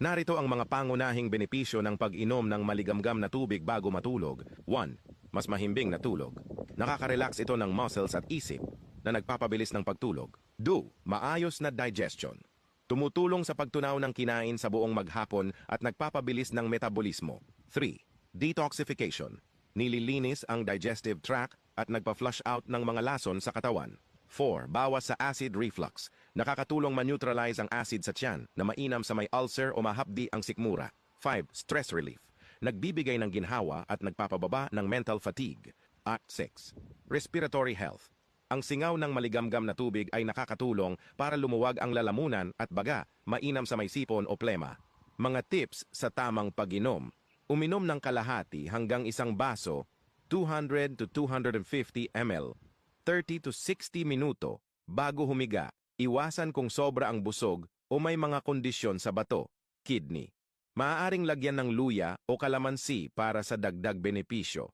Narito ang mga pangunahing benepisyo ng pag-inom ng maligamgam na tubig bago matulog. 1. Mas mahimbing na tulog. Nakaka-relax ito ng muscles at isip na nagpapabilis ng pagtulog. 2. Maayos na digestion. Tumutulong sa pagtunaw ng kinain sa buong maghapon at nagpapabilis ng metabolismo. 3. Detoxification. Nililinis ang digestive tract at nagpa-flush out ng mga lason sa katawan. 4. Bawas sa acid reflux. Nakakatulong ma-neutralize ang acid sa tiyan na mainam sa may ulcer o mahapdi ang sikmura. 5. Stress relief. Nagbibigay ng ginhawa at nagpapababa ng mental fatigue. At 6. Respiratory health. Ang singaw ng maligamgam na tubig ay nakakatulong para lumuwag ang lalamunan at baga, mainam sa may sipon o plema. Mga tips sa tamang pag-inom. Uminom ng kalahati hanggang isang baso, 200 to 250 ml, 30 to 60 minuto bago humiga. Iwasan kung sobra ang busog o may mga kondisyon sa bato, kidney. Maaaring lagyan ng luya o kalamansi para sa dagdag benepisyo.